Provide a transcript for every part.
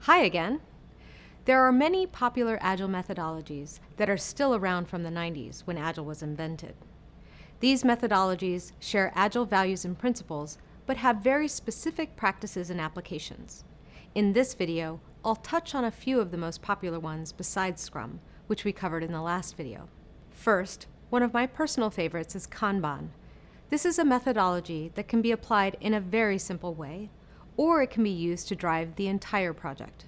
Hi again. There are many popular Agile methodologies that are still around from the 90s when Agile was invented. These methodologies share Agile values and principles, but have very specific practices and applications. In this video, I'll touch on a few of the most popular ones besides Scrum, which we covered in the last video. First, one of my personal favorites is Kanban. This is a methodology that can be applied in a very simple way, or it can be used to drive the entire project.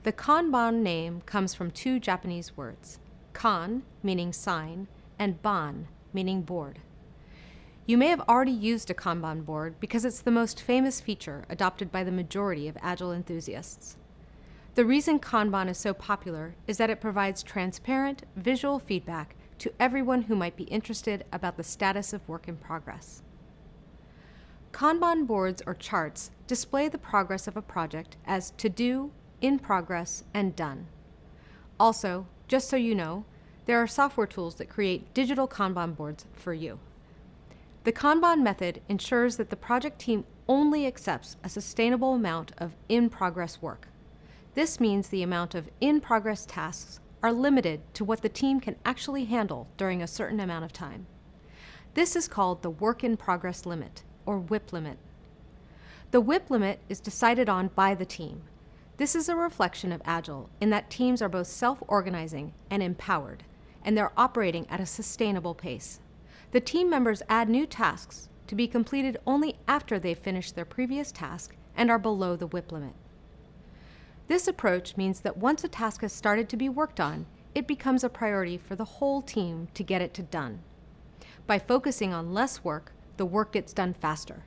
The Kanban name comes from two Japanese words, kan, meaning sign, and ban, meaning board. You may have already used a Kanban board because it's the most famous feature adopted by the majority of Agile enthusiasts. The reason Kanban is so popular is that it provides transparent, visual feedback to everyone who might be interested about the status of work in progress. Kanban boards or charts display the progress of a project as to do, in progress, and done. Also, just so you know, there are software tools that create digital Kanban boards for you. The Kanban method ensures that the project team only accepts a sustainable amount of in-progress work. This means the amount of in-progress tasks are limited to what the team can actually handle during a certain amount of time. This is called the Work in Progress Limit, or WIP limit. The WIP limit is decided on by the team. This is a reflection of Agile in that teams are both self-organizing and empowered, and they're operating at a sustainable pace. The team members add new tasks to be completed only after they've finished their previous task and are below the WIP limit. This approach means that once a task has started to be worked on, it becomes a priority for the whole team to get it to done. By focusing on less work, the work gets done faster.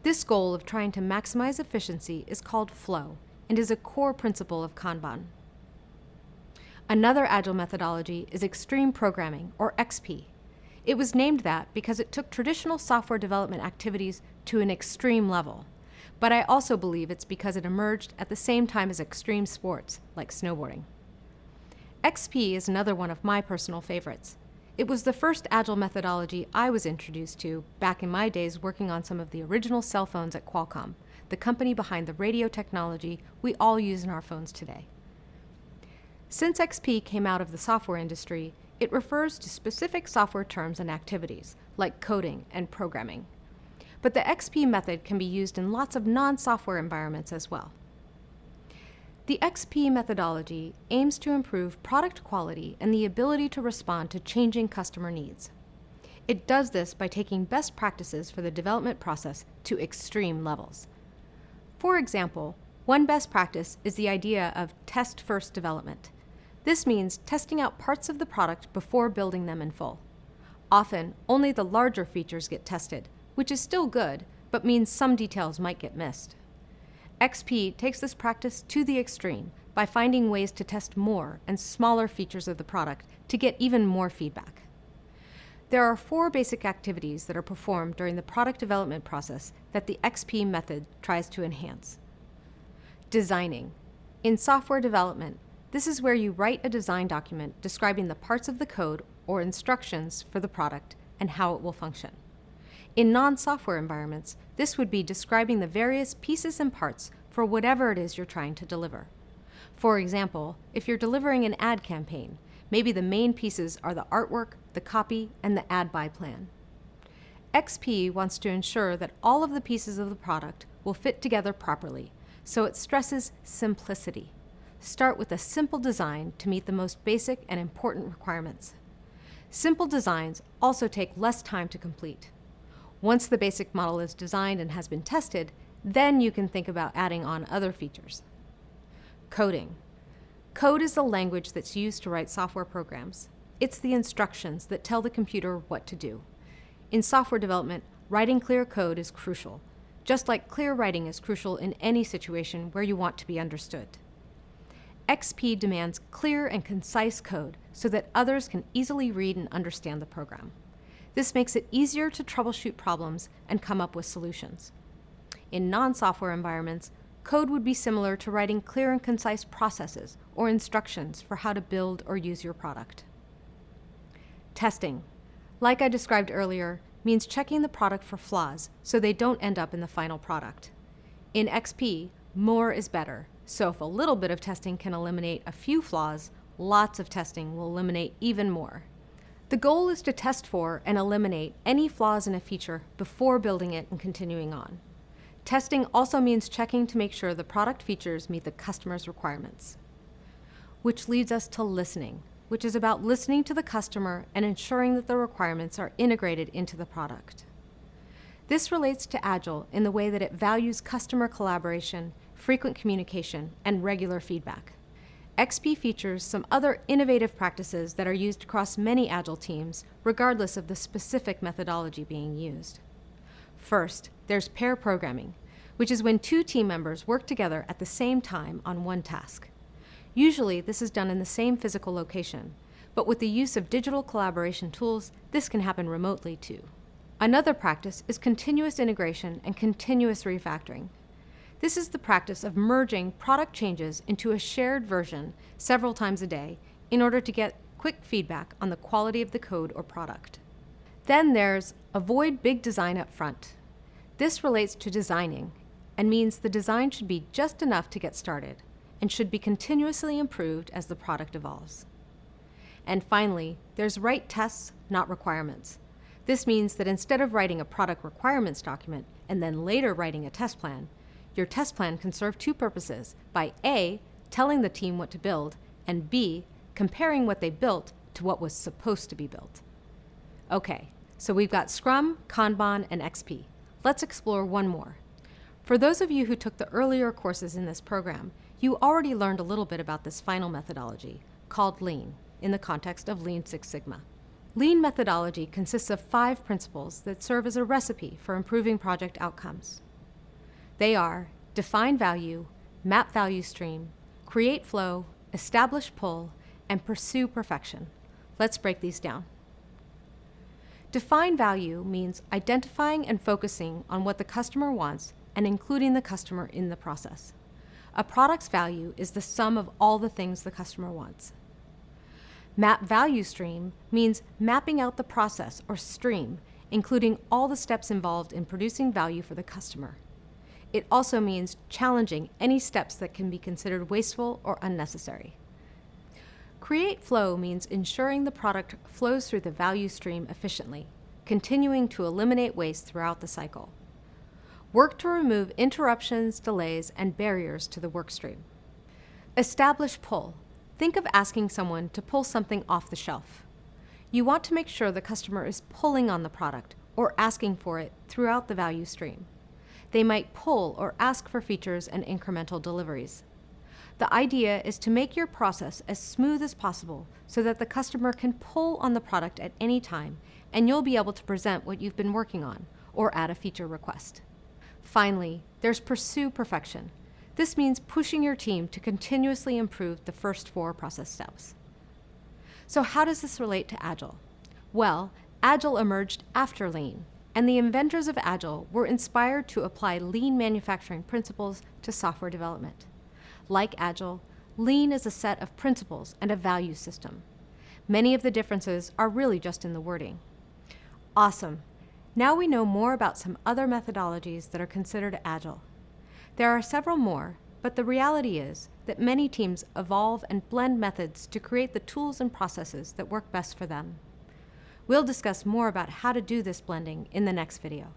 This goal of trying to maximize efficiency is called flow and is a core principle of Kanban. Another Agile methodology is extreme programming, or XP. It was named that because it took traditional software development activities to an extreme level. But I also believe it's because it emerged at the same time as extreme sports, like snowboarding. XP is another one of my personal favorites. It was the first Agile methodology I was introduced to back in my days working on some of the original cell phones at Qualcomm, the company behind the radio technology we all use in our phones today. Since XP came out of the software industry, it refers to specific software terms and activities, like coding and programming. But the XP method can be used in lots of non-software environments as well. The XP methodology aims to improve product quality and the ability to respond to changing customer needs. It does this by taking best practices for the development process to extreme levels. For example, one best practice is the idea of test-first development. This means testing out parts of the product before building them in full. Often, only the larger features get tested, which is still good, but means some details might get missed. XP takes this practice to the extreme by finding ways to test more and smaller features of the product to get even more feedback. There are 4 basic activities that are performed during the product development process that the XP method tries to enhance. Designing. In software development, this is where you write a design document describing the parts of the code or instructions for the product and how it will function. In non-software environments, this would be describing the various pieces and parts for whatever it is you're trying to deliver. For example, if you're delivering an ad campaign, maybe the main pieces are the artwork, the copy, and the ad buy plan. XP wants to ensure that all of the pieces of the product will fit together properly, so it stresses simplicity. Start with a simple design to meet the most basic and important requirements. Simple designs also take less time to complete. Once the basic model is designed and has been tested, then you can think about adding on other features. Coding. Code is the language that's used to write software programs. It's the instructions that tell the computer what to do. In software development, writing clear code is crucial, just like clear writing is crucial in any situation where you want to be understood. XP demands clear and concise code so that others can easily read and understand the program. This makes it easier to troubleshoot problems and come up with solutions. In non-software environments, code would be similar to writing clear and concise processes or instructions for how to build or use your product. Testing. Like I described earlier, means checking the product for flaws so they don't end up in the final product. In XP, more is better, So if a little bit of testing can eliminate a few flaws, lots of testing will eliminate even more. The goal is to test for and eliminate any flaws in a feature before building it and continuing on. Testing also means checking to make sure the product features meet the customer's requirements. Which leads us to listening, which is about listening to the customer and ensuring that the requirements are integrated into the product. This relates to Agile in the way that it values customer collaboration, frequent communication, and regular feedback. XP features some other innovative practices that are used across many Agile teams, regardless of the specific methodology being used. First, there's pair programming, which is when two team members work together at the same time on one task. Usually, this is done in the same physical location, but with the use of digital collaboration tools, this can happen remotely too. Another practice is continuous integration and continuous refactoring. This is the practice of merging product changes into a shared version several times a day in order to get quick feedback on the quality of the code or product. Then there's avoid big design up front. This relates to designing and means the design should be just enough to get started and should be continuously improved as the product evolves. And finally, there's write tests, not requirements. This means that instead of writing a product requirements document and then later writing a test plan, your test plan can serve two purposes by A, telling the team what to build, and B, comparing what they built to what was supposed to be built. Okay, so we've got Scrum, Kanban, and XP. Let's explore one more. For those of you who took the earlier courses in this program, you already learned a little bit about this final methodology, called Lean, in the context of Lean Six Sigma. Lean methodology consists of 5 principles that serve as a recipe for improving project outcomes. They are define value, map value stream, create flow, establish pull, and pursue perfection. Let's break these down. Define value means identifying and focusing on what the customer wants and including the customer in the process. A product's value is the sum of all the things the customer wants. Map value stream means mapping out the process or stream, including all the steps involved in producing value for the customer. It also means challenging any steps that can be considered wasteful or unnecessary. Create flow means ensuring the product flows through the value stream efficiently, continuing to eliminate waste throughout the cycle. Work to remove interruptions, delays, and barriers to the work stream. Establish pull. Think of asking someone to pull something off the shelf. You want to make sure the customer is pulling on the product or asking for it throughout the value stream. They might pull or ask for features and incremental deliveries. The idea is to make your process as smooth as possible so that the customer can pull on the product at any time and you'll be able to present what you've been working on or add a feature request. Finally, there's pursue perfection. This means pushing your team to continuously improve the first 4 process steps. So how does this relate to Agile? Well, Agile emerged after Lean, and the inventors of Agile were inspired to apply lean manufacturing principles to software development. Like Agile, Lean is a set of principles and a value system. Many of the differences are really just in the wording. Awesome. Now we know more about some other methodologies that are considered Agile. There are several more, but the reality is that many teams evolve and blend methods to create the tools and processes that work best for them. We'll discuss more about how to do this blending in the next video.